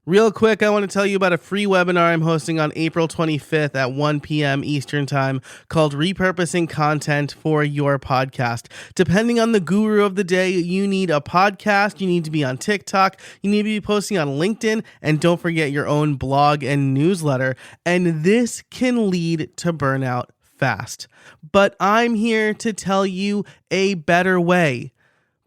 Real quick, I want to tell you about a free webinar I'm hosting on April 25th at 1 p.m. Eastern Time called Repurposing Content for Your Podcast. Depending on the guru of the day, you need a podcast, you need to be on TikTok, you need to be posting on LinkedIn, and don't forget your own blog and newsletter. And this can lead to burnout fast. But I'm here to tell you a better way.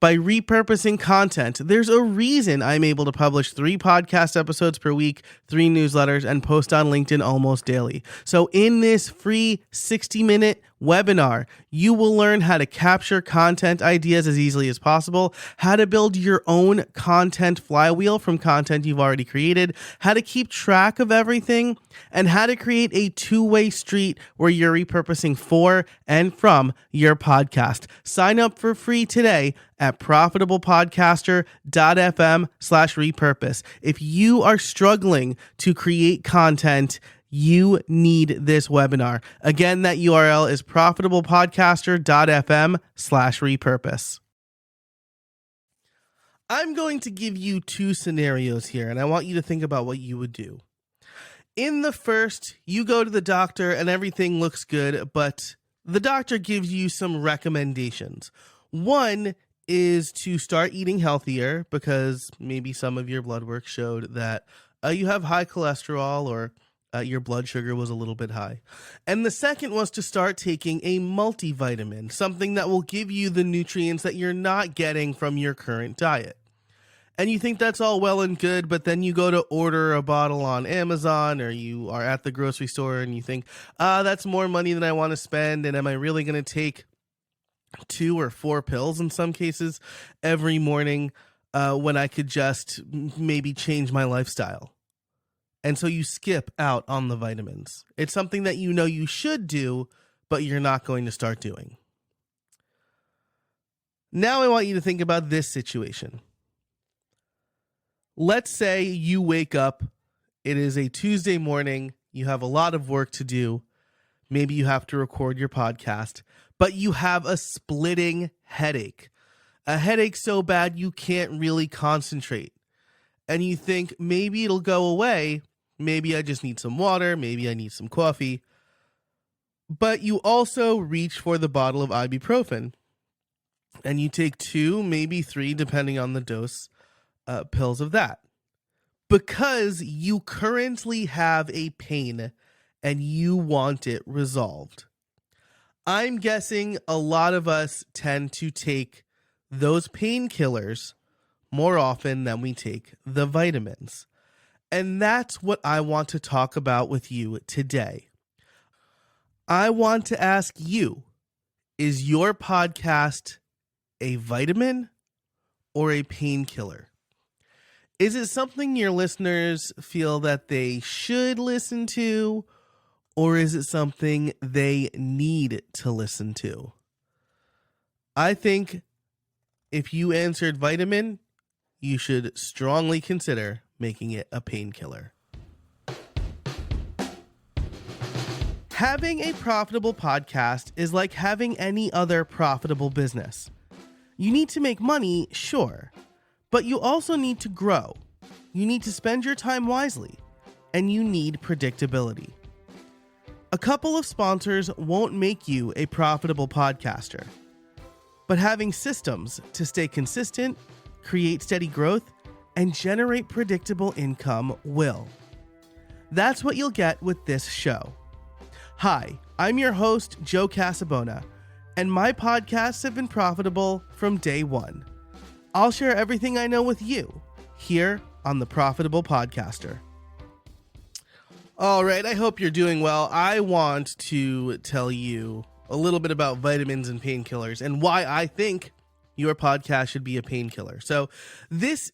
By repurposing content, there's a reason I'm able to publish 3 podcast episodes per week, 3 newsletters, and post on LinkedIn almost daily. So in this free 60-minute webinar, you will learn how to capture content ideas as easily as possible, how to build your own content flywheel from content you've already created, how to keep track of everything, and how to create a two-way street where you're repurposing for and from your podcast. Sign up for free today at profitablepodcaster.fm/repurpose. If you are struggling to create content, you need this webinar. Again, that URL is profitablepodcaster.fm/repurpose. I'm going to give you 2 scenarios here, and I want you to think about what you would do. In the first, you go to the doctor and everything looks good, but the doctor gives you some recommendations. One is to start eating healthier because maybe some of your blood work showed that you have high cholesterol or your blood sugar was a little bit high. And the second was to start taking a multivitamin, something that will give you the nutrients that you're not getting from your current diet. And you think that's all well and good, but then you go to order a bottle on Amazon or you are at the grocery store and you think, that's more money than I want to spend. And am I really going to take 2 or 4 pills in some cases every morning when I could just maybe change my lifestyle? And so you skip out on the vitamins. It's something that you know you should do, but you're not going to start doing. Now I want you to think about this situation. Let's say you wake up, it is a Tuesday morning, you have a lot of work to do, maybe you have to record your podcast, but you have a splitting headache. A headache so bad you can't really concentrate. And you think maybe it'll go away, maybe I just need some water, maybe I need some coffee. But you also reach for the bottle of ibuprofen. And you take 2, maybe 3, depending on the dose, pills of that. Because you currently have a pain and you want it resolved. I'm guessing a lot of us tend to take those painkillers more often than we take the vitamins. And that's what I want to talk about with you today. I want to ask you, is your podcast a vitamin or a painkiller? Is it something your listeners feel that they should listen to, or is it something they need to listen to? I think if you answered vitamin, you should strongly consider making it a painkiller. Having a profitable podcast is like having any other profitable business. You need to make money, sure, but you also need to grow. You need to spend your time wisely, and you need predictability. A couple of sponsors won't make you a profitable podcaster, but having systems to stay consistent, create steady growth, and generate predictable income will. That's what you'll get with this show. Hi, I'm your host, Joe Casabona, and my podcasts have been profitable from day one. I'll share everything I know with you here on The Profitable Podcaster. All right, I hope you're doing well. I want to tell you a little bit about vitamins and painkillers and why I think your podcast should be a painkiller. So this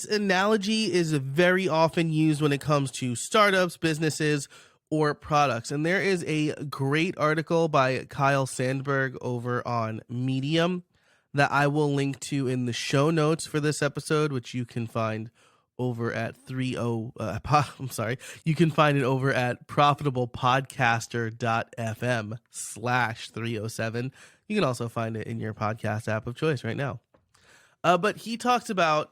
analogy is very often used when it comes to startups, businesses, or products. And there is a great article by Kyle Sandberg over on Medium that I will link to in the show notes for this episode, which you can find over at you can find it over at profitablepodcaster.fm/307. You can also find it in your podcast app of choice right now. But he talks about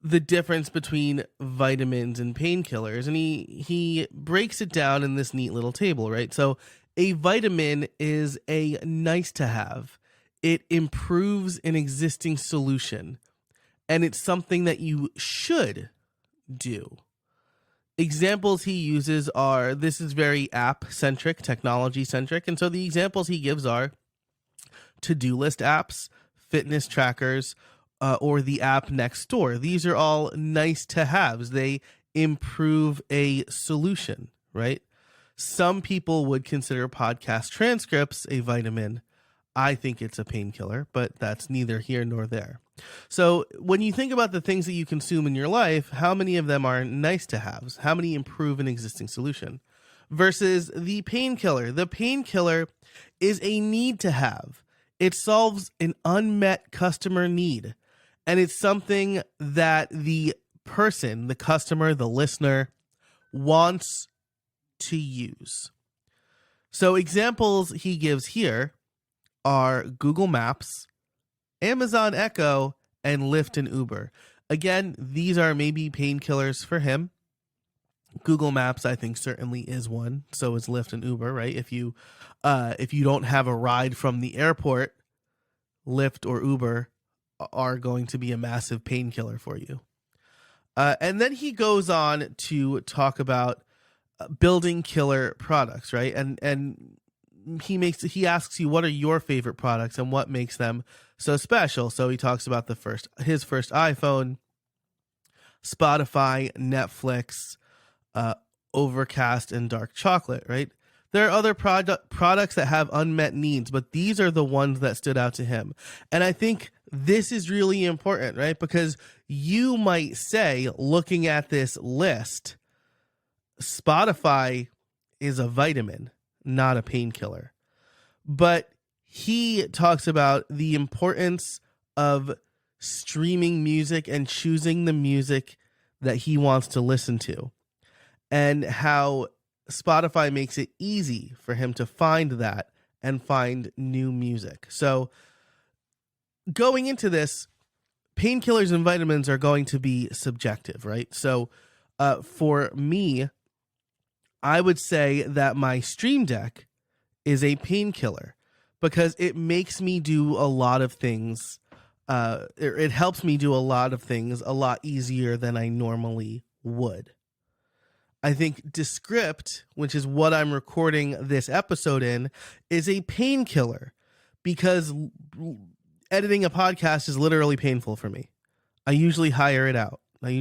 the difference between vitamins and painkillers, and he breaks it down in this neat little table, right? So a vitamin is a nice to have. It improves an existing solution, and it's something that you should do. Examples he uses are, this is very app-centric, technology-centric, and so the examples he gives are to-do list apps, fitness trackers, or the app next door. These are all nice to haves. They improve a solution, right? Some people would consider podcast transcripts a vitamin. I think it's a painkiller, but that's neither here nor there. So when you think about the things that you consume in your life, how many of them are nice to haves? How many improve an existing solution? Versus the painkiller. The painkiller is a need to have. It solves an unmet customer need. And it's something that the person, the customer, the listener wants to use. So examples he gives here are Google Maps, Amazon Echo, and Lyft and Uber. Again, these are maybe painkillers for him. Google Maps, I think, certainly is one. So is Lyft and Uber, right? If you don't have a ride from the airport, Lyft or Uber are going to be a massive painkiller for you. And then he goes on to talk about building killer products, right? And he asks you, what are your favorite products and what makes them so special? So he talks about his first iPhone, Spotify, Netflix, Overcast, and dark chocolate, right? There are other products that have unmet needs, but these are the ones that stood out to him. And I think this is really important, right? Because you might say, looking at this list, Spotify is a vitamin, not a painkiller. But he talks about the importance of streaming music and choosing the music that he wants to listen to, and how Spotify makes it easy for him to find that and find new music. So going into this, painkillers and vitamins are going to be subjective, right? So for me, I would say that my Stream Deck is a painkiller because it makes me do a lot of things. It helps me do a lot of things a lot easier than I normally would. I think Descript, which is what I'm recording this episode in, is a painkiller because editing a podcast is literally painful for me. I usually hire it out. I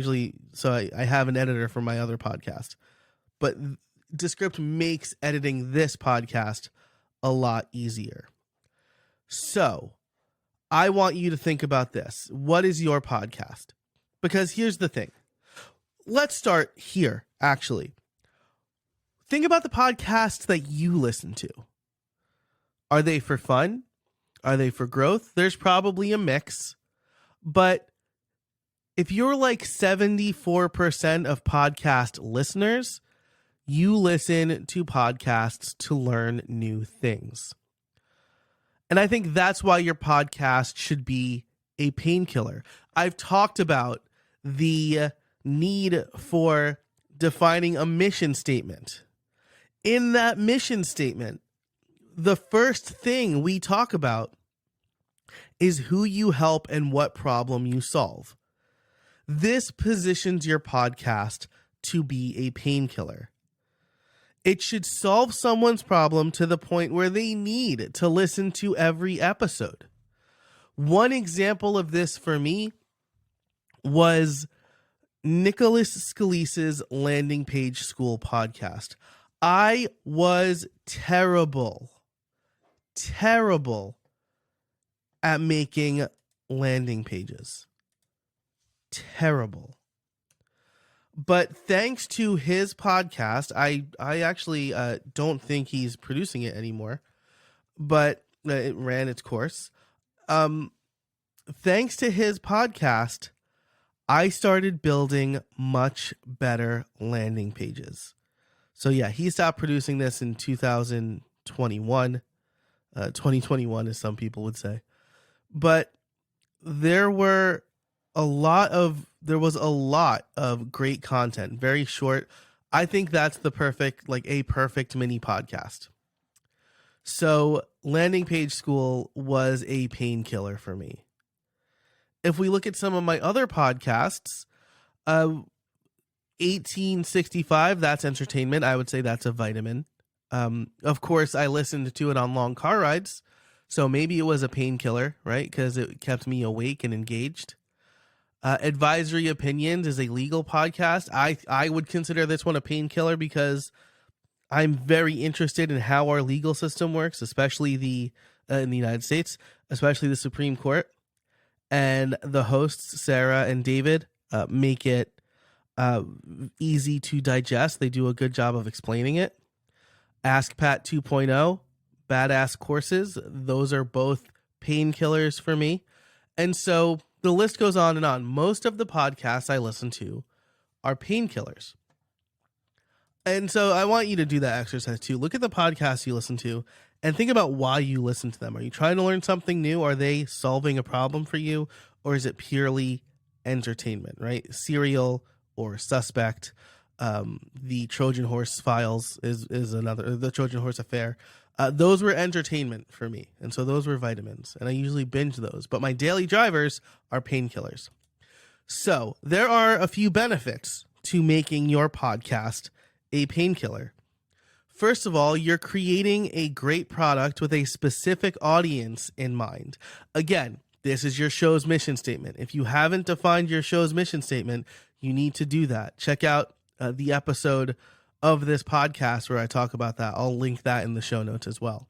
have an editor for my other podcast. But Descript makes editing this podcast a lot easier. So I want you to think about this. What is your podcast? Because here's the thing. Let's start here, actually. Think about the podcasts that you listen to. Are they for fun? Are they for growth? There's probably a mix. But if you're like 74% of podcast listeners, you listen to podcasts to learn new things. And I think that's why your podcast should be a painkiller. I've talked about the need for defining a mission statement. In that mission statement, the first thing we talk about is who you help and what problem you solve. This positions your podcast to be a painkiller. It should solve someone's problem to the point where they need to listen to every episode. One example of this for me was Nicholas Scalise's Landing Page School podcast. I was terrible at making landing pages. Terrible. But thanks to his podcast, I actually don't think he's producing it anymore, but it ran its course. Thanks to his podcast, I started building much better landing pages. So yeah, he stopped producing this in 2021. 2021, as some people would say. But there were a lot of there was a lot of great content, very short. I think that's the perfect, like a perfect mini podcast. So Landing Page School was a painkiller for me. If we look at some of my other podcasts, 1865, that's entertainment. I would say that's a vitamin. Of course, I listened to it on long car rides, so maybe it was a painkiller, right? Because it kept me awake and engaged. Advisory Opinions is a legal podcast. I would consider this one a painkiller because I'm very interested in how our legal system works, especially in the United States, especially the Supreme Court. And the hosts, Sarah and David, make it easy to digest. They do a good job of explaining it. Ask Pat 2.0, Badass Courses. Those are both painkillers for me. And so the list goes on and on. Most of the podcasts I listen to are painkillers. And so I want you to do that exercise too. Look at the podcasts you listen to and think about why you listen to them. Are you trying to learn something new? Are they solving a problem for you? Or is it purely entertainment, right? Serial or Suspect. The Trojan Horse Files is another, the Trojan Horse Affair. Those were entertainment for me. And so those were vitamins. And I usually binge those. But my daily drivers are painkillers. So there are a few benefits to making your podcast a painkiller. First of all, you're creating a great product with a specific audience in mind. Again, this is your show's mission statement. If you haven't defined your show's mission statement, you need to do that. Check out the episode of this podcast where I talk about that. I'll link that in the show notes as well.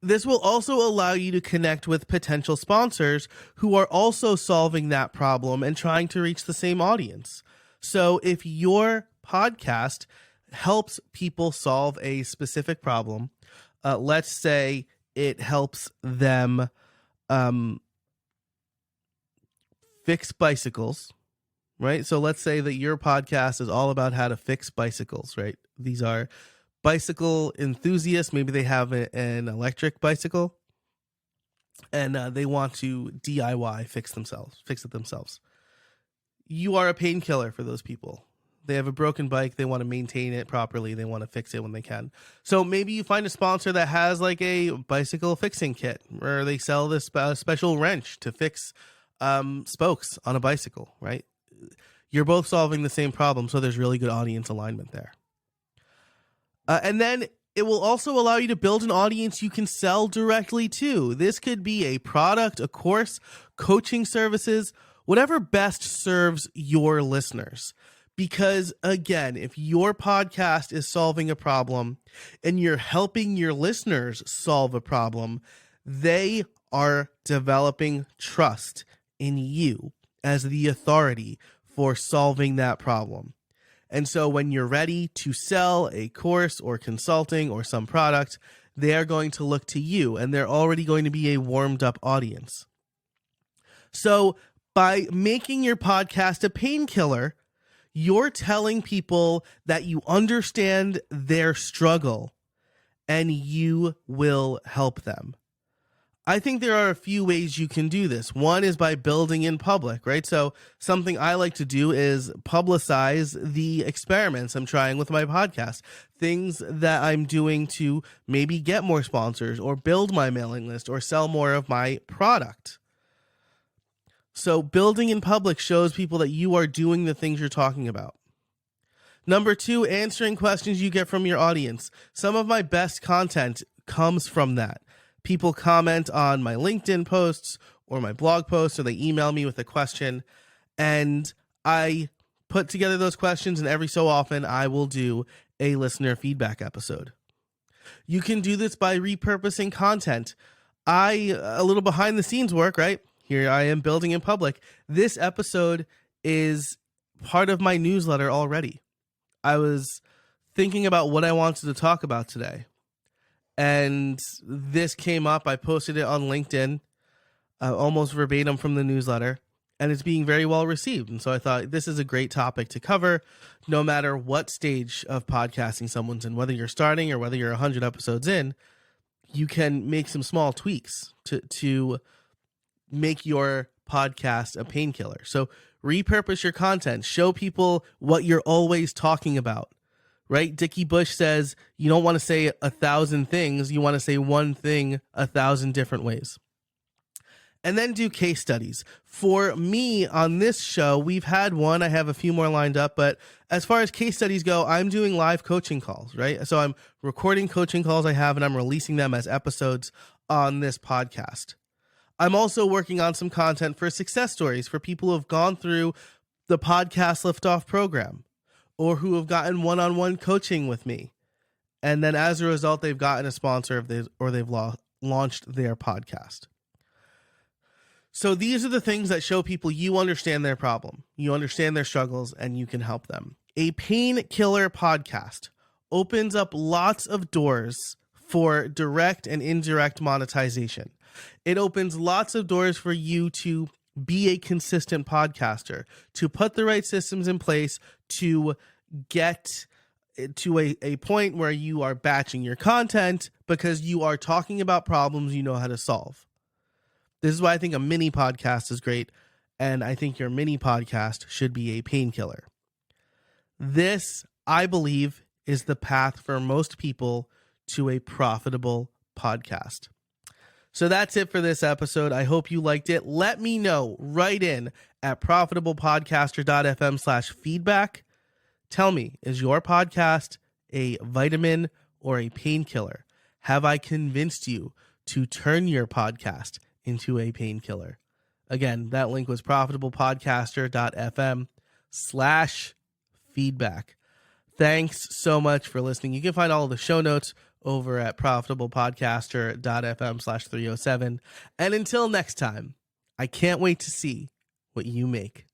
This will also allow you to connect with potential sponsors who are also solving that problem and trying to reach the same audience. So if your podcast helps people solve a specific problem, let's say it helps them fix bicycles, right? So let's say that your podcast is all about how to fix bicycles, right? These are bicycle enthusiasts. Maybe they have an electric bicycle and they want to DIY fix it themselves. You are a painkiller for those people. They have a broken bike. They want to maintain it properly. They want to fix it when they can. So maybe you find a sponsor that has like a bicycle fixing kit, or they sell this special wrench to fix spokes on a bicycle, right? You're both solving the same problem, so there's really good audience alignment there. And then it will also allow you to build an audience you can sell directly to. This could be a product, a course, coaching services, whatever best serves your listeners. Because again, if your podcast is solving a problem and you're helping your listeners solve a problem, they are developing trust in you as the authority for solving that problem. And so when you're ready to sell a course or consulting or some product, they are going to look to you, and they're already going to be a warmed up audience. So by making your podcast a painkiller, you're telling people that you understand their struggle and you will help them. I think there are a few ways you can do this. One is by building in public, right? So something I like to do is publicize the experiments I'm trying with my podcast, things that I'm doing to maybe get more sponsors or build my mailing list or sell more of my product. So building in public shows people that you are doing the things you're talking about. Number 2, answering questions you get from your audience. Some of my best content comes from that. People comment on my LinkedIn posts or my blog posts, or they email me with a question, and I put together those questions, and every so often I will do a listener feedback episode. You can do this by repurposing content. A little behind the scenes work, right? Here I am building in public. This episode is part of my newsletter already. I was thinking about what I wanted to talk about today, and this came up. I posted it on LinkedIn, almost verbatim from the newsletter, and it's being very well received. And so I thought this is a great topic to cover no matter what stage of podcasting someone's in, whether you're starting or whether you're 100 episodes in. You can make some small tweaks to make your podcast a painkiller. So repurpose your content. Show people what you're always talking about, right? Dickie Bush says you don't want to say 1,000 things. You want to say one thing 1,000 different ways. And then do case studies. For me on this show, we've had one. I have a few more lined up. But as far as case studies go, I'm doing live coaching calls, right? So I'm recording coaching calls I have, and I'm releasing them as episodes on this podcast. I'm also working on some content for success stories for people who have gone through the podcast Liftoff program or who have gotten one-on-one coaching with me. And then as a result, they've gotten a sponsor or they've launched their podcast. So these are the things that show people you understand their problem, you understand their struggles, and you can help them. A Painkiller podcast opens up lots of doors for direct and indirect monetization. It opens lots of doors for you to be a consistent podcaster, to put the right systems in place, to get to a point where you are batching your content because you are talking about problems you know how to solve. This is why I think a mini podcast is great, and I think your mini podcast should be a painkiller. This, I believe, is the path for most people to a profitable podcast. So that's it for this episode. I hope you liked it. Let me know. Write in at profitablepodcaster.fm/feedback. Tell me, is your podcast a vitamin or a painkiller? Have I convinced you to turn your podcast into a painkiller? Again, that link was profitablepodcaster.fm/feedback. Thanks so much for listening. You can find all of the show notes over at profitablepodcaster.fm/307. And until next time, I can't wait to see what you make.